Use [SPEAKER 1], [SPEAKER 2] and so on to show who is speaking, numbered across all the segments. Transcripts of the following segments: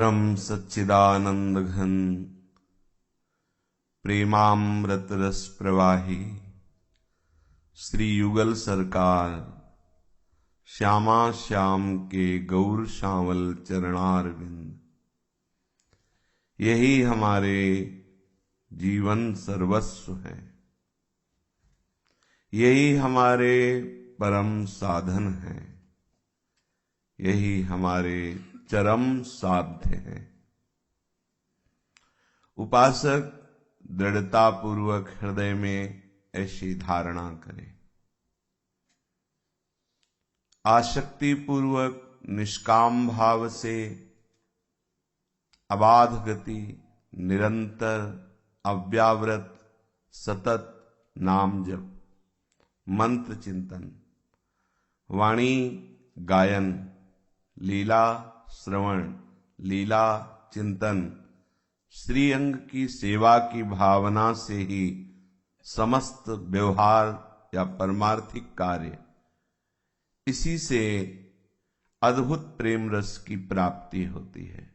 [SPEAKER 1] परम सच्चिदानंद घन प्रेमामृत रस प्रवाही श्री युगल सरकार श्यामा श्याम के गौर श्यामल चरणारविंद, यही हमारे जीवन सर्वस्व है। यही हमारे परम साधन है। यही हमारे चरम साध्य है। उपासक दृढ़ता पूर्वक हृदय में ऐसी धारणा करे, आसक्ति पूर्वक निष्काम भाव से अबाध गति, निरंतर अव्यावृत सतत नाम जप, मंत्र चिंतन, वाणी गायन, लीला श्रवण, लीला चिंतन, श्री अंग की सेवा की भावना से ही समस्त व्यवहार या परमार्थिक कार्य, इसी से अद्भुत प्रेम रस की प्राप्ति होती है।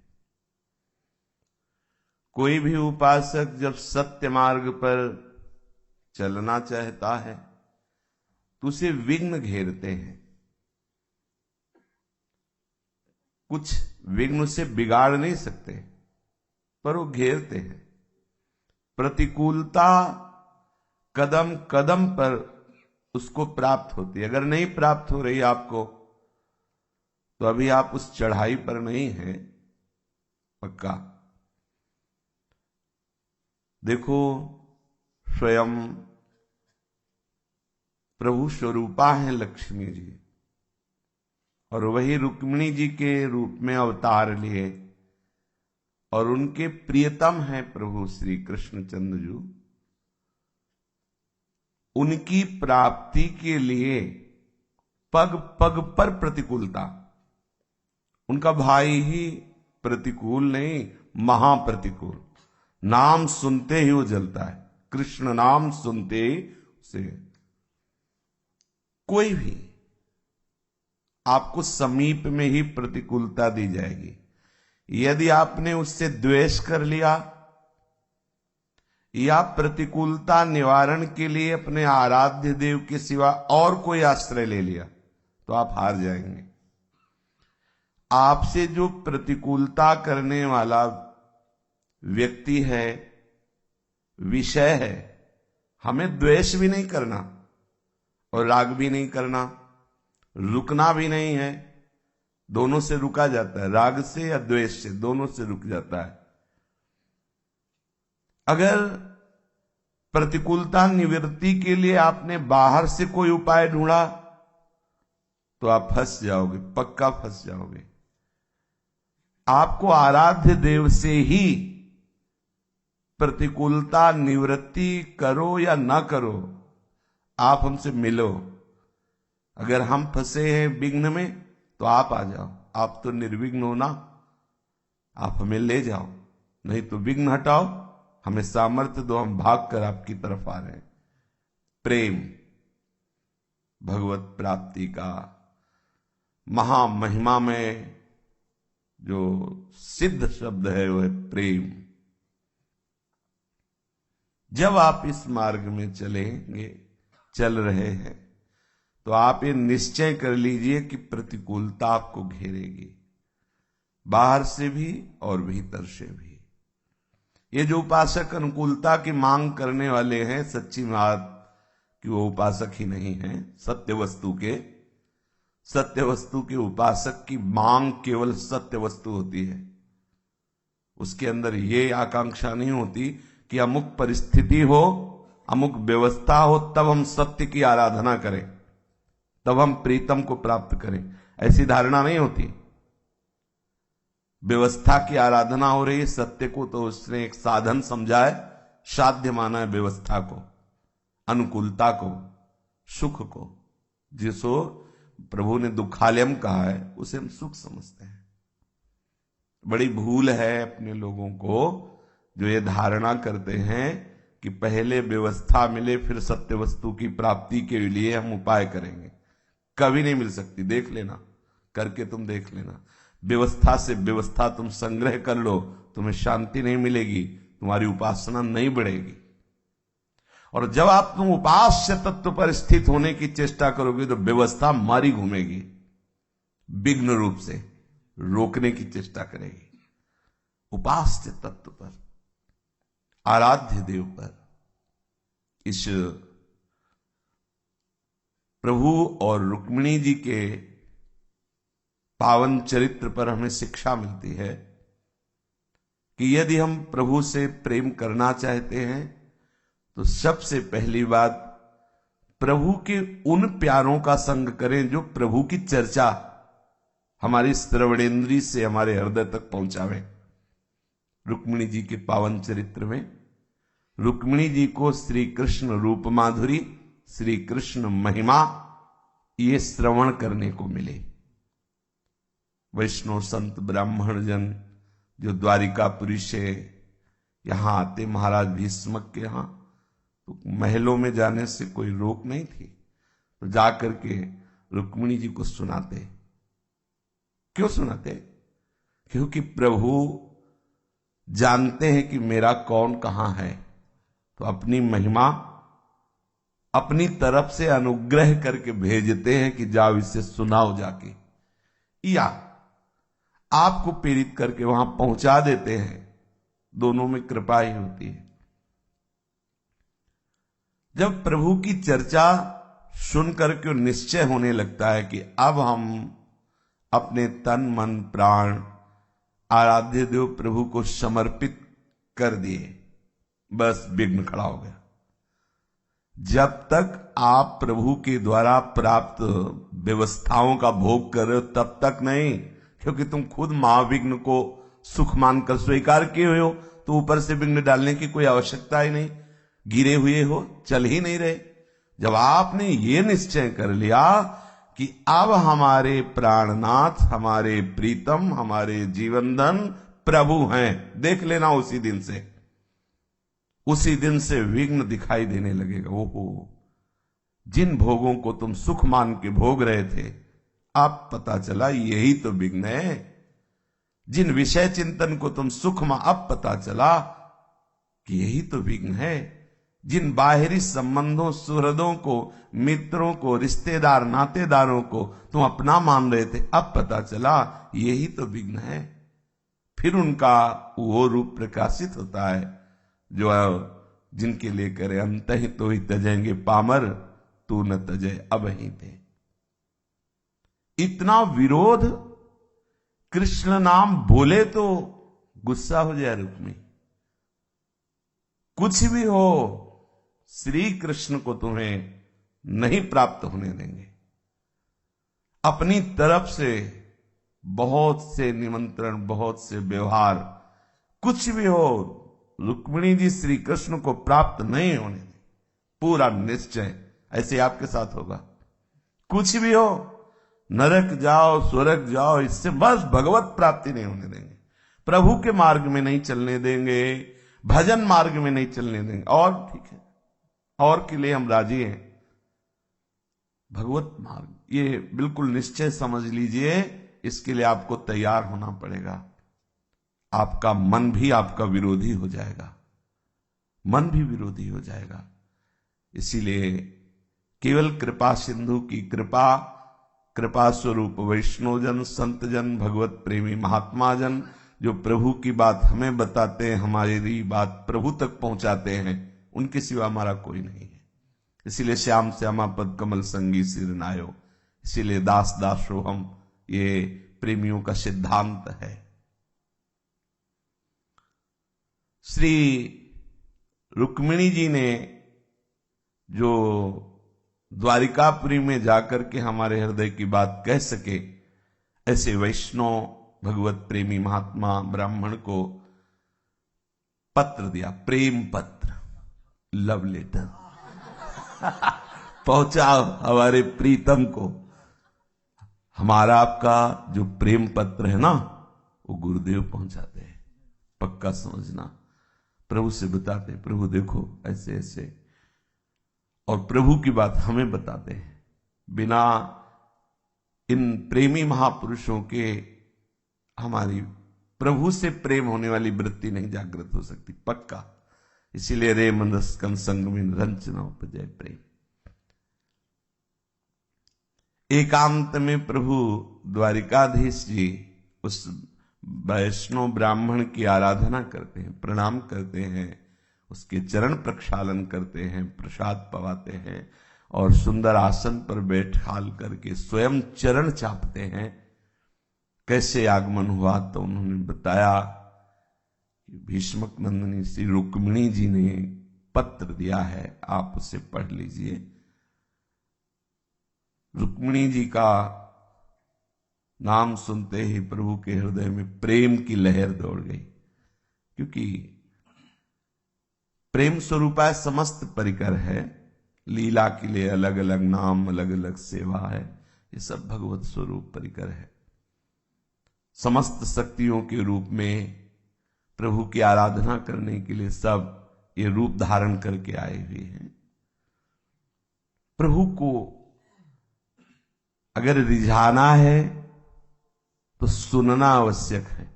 [SPEAKER 1] कोई भी उपासक जब सत्य मार्ग पर चलना चाहता है तो उसे विघ्न घेरते हैं। कुछ विघ्न उसे बिगाड़ नहीं सकते, पर वो घेरते हैं। प्रतिकूलता कदम कदम पर उसको प्राप्त होती है। अगर नहीं प्राप्त हो रही आपको, तो अभी आप उस चढ़ाई पर नहीं हैं पक्का। देखो, स्वयं प्रभु स्वरूपा है लक्ष्मी जी, और वही रुक्मिणी जी के रूप में अवतार लिए, और उनके प्रियतम है प्रभु श्री कृष्णचंद्र जी। उनकी प्राप्ति के लिए पग पग पर प्रतिकूलता। उनका भाई ही प्रतिकूल नहीं, महाप्रतिकूल। नाम सुनते ही वो जलता है। कृष्ण नाम सुनते ही उसे कोई भी आपको समीप में ही प्रतिकूलता दी जाएगी। यदि आपने उससे द्वेष कर लिया या प्रतिकूलता निवारण के लिए अपने आराध्य देव के सिवा और कोई आश्रय ले लिया, तो आप हार जाएंगे। आपसे जो प्रतिकूलता करने वाला व्यक्ति है, विषय है, हमें द्वेष भी नहीं करना और राग भी नहीं करना, रुकना भी नहीं है। दोनों से रुका जाता है, राग से या द्वेष से, दोनों से रुक जाता है। अगर प्रतिकूलता निवृत्ति के लिए आपने बाहर से कोई उपाय ढूंढा, तो आप फंस जाओगे, पक्का फंस जाओगे। आपको आराध्य देव से ही प्रतिकूलता निवृत्ति करो या ना करो, आप हमसे मिलो। अगर हम फंसे हैं विघ्न में, तो आप आ जाओ। आप तो निर्विघ्न हो ना, आप हमें ले जाओ। नहीं तो विघ्न हटाओ, हमें सामर्थ्य दो, हम भाग कर आपकी तरफ आ रहे हैं। प्रेम भगवत प्राप्ति का महामहिमा में जो सिद्ध शब्द है, वो है प्रेम। जब आप इस मार्ग में चलेंगे, चल रहे हैं, तो आप ये निश्चय कर लीजिए कि प्रतिकूलता आपको घेरेगी, बाहर से भी और भीतर से भी। ये जो उपासक अनुकूलता की मांग करने वाले हैं, सच्ची बात कि वो उपासक ही नहीं है। सत्य वस्तु के उपासक की मांग केवल सत्य वस्तु होती है। उसके अंदर ये आकांक्षा नहीं होती कि अमुक परिस्थिति हो, अमुक व्यवस्था हो, तब हम सत्य की आराधना करें, तब हम प्रीतम को प्राप्त करें। ऐसी धारणा नहीं होती। व्यवस्था की आराधना हो रही है, सत्य को तो उसने एक साधन समझा है, साध्य माना है व्यवस्था को, अनुकूलता को, सुख को। जिसको प्रभु ने दुखालयम कहा है, उसे हम सुख समझते हैं। बड़ी भूल है अपने लोगों को जो ये धारणा करते हैं कि पहले व्यवस्था मिले फिर सत्य वस्तु की प्राप्ति के लिए हम उपाय करेंगे। कभी नहीं मिल सकती, देख लेना, करके तुम देख लेना। व्यवस्था से व्यवस्था तुम संग्रह कर लो, तुम्हें शांति नहीं मिलेगी, तुम्हारी उपासना नहीं बढ़ेगी। और जब आप तुम उपास्य तत्व पर स्थित होने की चेष्टा करोगे तो व्यवस्था मारी घूमेगी, विघ्न रूप से रोकने की चेष्टा करेगी। उपास्य तत्व पर, आराध्य देव पर, इस प्रभु और रुक्मिणी जी के पावन चरित्र पर हमें शिक्षा मिलती है कि यदि हम प्रभु से प्रेम करना चाहते हैं तो सबसे पहली बात, प्रभु के उन प्यारों का संग करें जो प्रभु की चर्चा हमारी श्रवणेन्द्रिय से हमारे हृदय तक पहुंचावे। रुक्मिणी जी के पावन चरित्र में रुक्मिणी जी को श्री कृष्ण रूप माधुरी, श्री कृष्ण महिमा, ये श्रवण करने को मिले। वैष्णव संत ब्राह्मण जन जो द्वारिकापुरी से यहां आते महाराज भीष्मक के यहां, तो महलों में जाने से कोई रोक नहीं थी, तो जाकर के रुक्मिणी जी को सुनाते। क्यों सुनाते? क्योंकि प्रभु जानते हैं कि मेरा कौन कहां है, तो अपनी महिमा अपनी तरफ से अनुग्रह करके भेजते हैं कि जाओ इसे सुनाओ जाके, या आपको प्रेरित करके वहां पहुंचा देते हैं। दोनों में कृपा ही होती है। जब प्रभु की चर्चा सुन करके निश्चय होने लगता है कि अब हम अपने तन मन प्राण आराध्य देव प्रभु को समर्पित कर दिए, बस विघ्न खड़ा हो गया। जब तक आप प्रभु के द्वारा प्राप्त व्यवस्थाओं का भोग कर रहे हो तब तक नहीं, क्योंकि तुम खुद महाविघ्न को सुख मानकर स्वीकार किए हुए हो, तो ऊपर से विघ्न डालने की कोई आवश्यकता ही नहीं। गिरे हुए हो, चल ही नहीं रहे। जब आपने ये निश्चय कर लिया कि अब हमारे प्राणनाथ, हमारे प्रीतम, हमारे जीवनधन प्रभु हैं, देख लेना उसी दिन से विघ्न दिखाई देने लगेगा। ओहो, जिन भोगों को तुम सुख मान के भोग रहे थे, अब पता चला यही तो विघ्न है। जिन विषय चिंतन को तुम सुख मान, अब पता चला कि यही तो विघ्न है। जिन बाहरी संबंधों, सुहृदों को, मित्रों को, रिश्तेदार नातेदारों को तुम अपना मान रहे थे, अब पता चला यही तो विघ्न है। फिर उनका वो रूप प्रकाशित होता है जो जिनके लिए करे अंत ही तो ही तजेंगे पामर, तू न तजे अब ही थे। इतना विरोध, कृष्ण नाम बोले तो गुस्सा हो जाए रुक्मी। कुछ भी हो, श्री कृष्ण को तुम्हें नहीं प्राप्त होने देंगे। अपनी तरफ से बहुत से निमंत्रण, बहुत से व्यवहार, कुछ भी हो, रुक्मिणी जी श्री कृष्ण को प्राप्त नहीं होने दें। पूरा निश्चय ऐसे आपके साथ होगा। कुछ भी हो, नरक जाओ, स्वर्ग जाओ, इससे बस भगवत प्राप्ति नहीं होने देंगे। प्रभु के मार्ग में नहीं चलने देंगे, भजन मार्ग में नहीं चलने देंगे। और ठीक है, और के लिए हम राजी हैं। भगवत मार्ग, ये बिल्कुल निश्चय समझ लीजिए। इसके लिए आपको तैयार होना पड़ेगा। आपका मन भी आपका विरोधी हो जाएगा, मन भी विरोधी हो जाएगा। इसीलिए केवल कृपा सिंधु की कृपा, कृपा स्वरूप वैष्णवजन, संतजन, भगवत प्रेमी महात्मा जन जो प्रभु की बात हमें बताते हैं, हमारी बात प्रभु तक पहुंचाते हैं, उनके सिवा हमारा कोई नहीं है। इसीलिए श्याम श्यामा पद कमल संगी सिर नायो, इसीलिए दास दासो हम, ये प्रेमियों का सिद्धांत है। श्री रुक्मिणी जी ने जो द्वारिकापुरी में जाकर के हमारे हृदय की बात कह सके, ऐसे वैष्णव भगवत प्रेमी महात्मा ब्राह्मण को पत्र दिया, प्रेम पत्र, लव लेटर पहुंचाओ हमारे प्रीतम को। हमारा आपका जो प्रेम पत्र है ना, वो गुरुदेव पहुंचाते हैं, पक्का समझना। प्रभु से बताते हैं, प्रभु देखो ऐसे ऐसे, और प्रभु की बात हमें बताते हैं। बिना इन प्रेमी महापुरुषों के हमारी प्रभु से प्रेम होने वाली वृत्ति नहीं जागृत हो सकती, पक्का। इसीलिए रे मंदस्कन संग में रंचना उपजय प्रेम। एकांत में प्रभु द्वारिकाधीश जी उस वैष्णव ब्राह्मण की आराधना करते हैं, प्रणाम करते हैं, उसके चरण प्रक्षालन करते हैं, प्रसाद पवाते हैं और सुंदर आसन पर बैठाल करके स्वयं चरण चापते हैं। कैसे आगमन हुआ तो उन्होंने बताया कि भीष्मक नंदिनी श्री रुक्मिणी जी ने पत्र दिया है, आप उसे पढ़ लीजिए। रुक्मिणी जी का नाम सुनते ही प्रभु के हृदय में प्रेम की लहर दौड़ गई, क्योंकि प्रेम स्वरूपा समस्त परिकर है। लीला के लिए अलग अलग नाम, अलग अलग सेवा है, ये सब भगवत स्वरूप परिकर है। समस्त शक्तियों के रूप में प्रभु की आराधना करने के लिए सब ये रूप धारण करके आए हुए हैं। प्रभु को अगर रिझाना है तो सुनना आवश्यक है।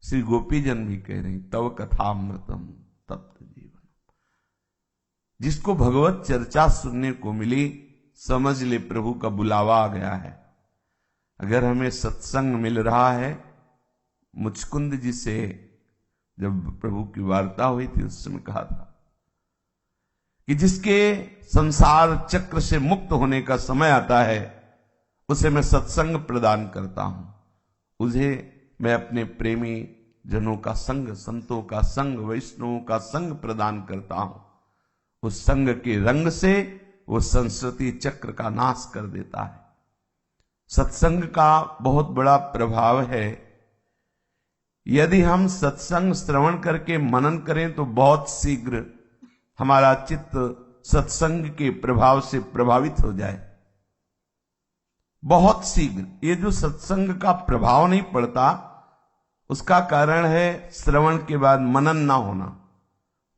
[SPEAKER 1] श्री गोपीजन भी कह रहे हैं, तव कथामृतम तप्त जीवन। जिसको भगवत चर्चा सुनने को मिली, समझ ले प्रभु का बुलावा आ गया है। अगर हमें सत्संग मिल रहा है, मुचकुंद जी से जब प्रभु की वार्ता हुई थी उस समय कहा था कि जिसके संसार चक्र से मुक्त होने का समय आता है उसे मैं सत्संग प्रदान करता हूं, उसे मैं अपने प्रेमी जनों का संग, संतों का संग, वैष्णवों का संग प्रदान करता हूं। उस संग के रंग से वो संस्कृति चक्र का नाश कर देता है। सत्संग का बहुत बड़ा प्रभाव है। यदि हम सत्संग श्रवण करके मनन करें तो बहुत शीघ्र हमारा चित्त सत्संग के प्रभाव से प्रभावित हो जाए, बहुत शीघ्र। ये जो सत्संग का प्रभाव नहीं पड़ता, उसका कारण है श्रवण के बाद मनन ना होना।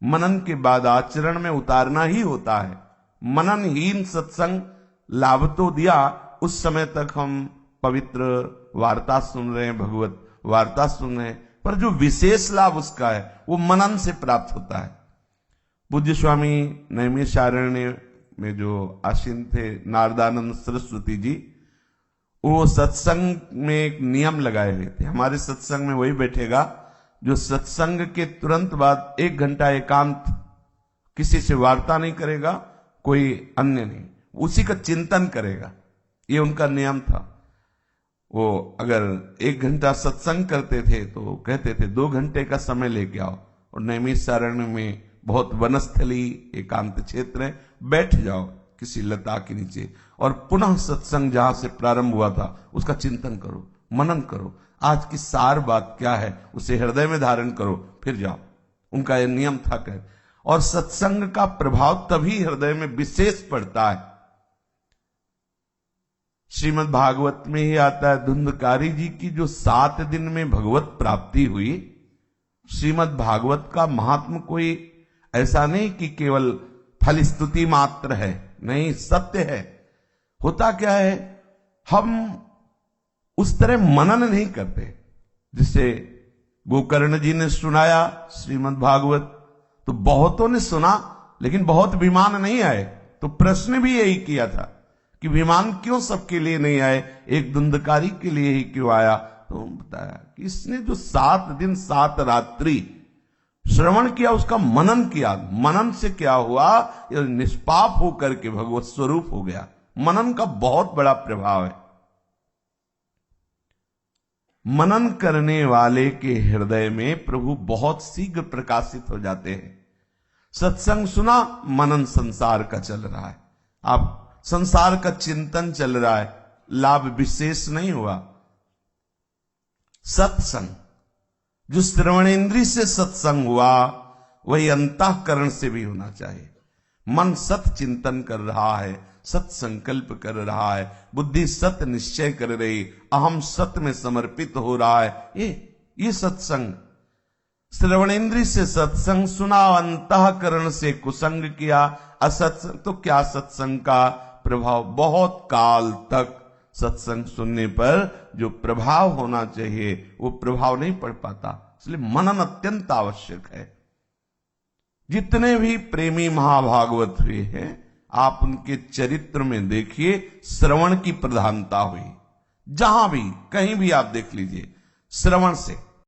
[SPEAKER 1] मनन के बाद आचरण में उतारना ही होता है। मननहीन सत्संग लाभ तो दिया, उस समय तक हम पवित्र वार्ता सुन रहे हैं, भगवत वार्ता सुन रहे हैं, पर जो विशेष लाभ उसका है वो मनन से प्राप्त होता है। पूज्य स्वामी नैमिषारण्य में जो आसीन थे नारदानंद सरस्वती जी, वो सत्संग में एक नियम लगाए हुए थे। हमारे सत्संग में वही बैठेगा जो सत्संग के तुरंत बाद 1 घंटा एकांत, किसी से वार्ता नहीं करेगा, कोई अन्य नहीं, उसी का चिंतन करेगा। ये उनका नियम था। वो अगर 1 घंटा सत्संग करते थे तो कहते थे 2 घंटे का समय लेके आओ, और नैमिषारण्य में बहुत वनस्थली एकांत क्षेत्र है, बैठ जाओ किसी लता के नीचे और पुनः सत्संग जहां से प्रारंभ हुआ था उसका चिंतन करो, मनन करो। आज की सार बात क्या है उसे हृदय में धारण करो, फिर जाओ। उनका यह नियम था कह। और सत्संग का प्रभाव तभी हृदय में विशेष पड़ता है। श्रीमद् भागवत में ही आता है, धुंधकारी जी की जो 7 दिन में भगवत प्राप्ति हुई। श्रीमद् भागवत का महात्म कोई ऐसा नहीं कि केवल फल स्तुति मात्र है, नहीं, सत्य है। होता क्या है, हम उस तरह मनन नहीं करते। जिसे गोकर्ण जी ने सुनाया श्रीमद् भागवत, तो बहुतों ने सुना लेकिन बहुत विमान नहीं आए। तो प्रश्न भी यही किया था कि विमान क्यों सबके लिए नहीं आए, एक धुंधकारी के लिए ही क्यों आया। तो बताया कि इसने जो 7 दिन 7 रात्रि श्रवण किया, उसका मनन किया। मनन से क्या हुआ, यह निष्पाप होकर के भगवत स्वरूप हो गया। मनन का बहुत बड़ा प्रभाव है। मनन करने वाले के हृदय में प्रभु बहुत शीघ्र प्रकाशित हो जाते हैं। सत्संग सुना, मनन संसार का चल रहा है, आप संसार का चिंतन चल रहा है, लाभ विशेष नहीं हुआ। सत्संग, जो श्रवणेन्द्रिय से सत्संग हुआ, वही अंतःकरण से भी होना चाहिए। मन सत चिंतन कर रहा है, सत संकल्प कर रहा है, बुद्धि सत निश्चय कर रही, अहम सत में समर्पित हो रहा है। ये सत्संग। श्रवणेन्द्रिय से सत्संग सुना, अंतःकरण से कुसंग किया, असत्संग, तो क्या सत्संग का प्रभाव बहुत काल तक सत्संग सुनने पर जो प्रभाव होना चाहिए वो प्रभाव नहीं पड़ पाता। इसलिए मनन अत्यंत आवश्यक है। जितने भी प्रेमी महाभागवत हुए हैं, आप उनके चरित्र में देखिए, श्रवण की प्रधानता हुई। जहां भी कहीं भी आप देख लीजिए, श्रवण से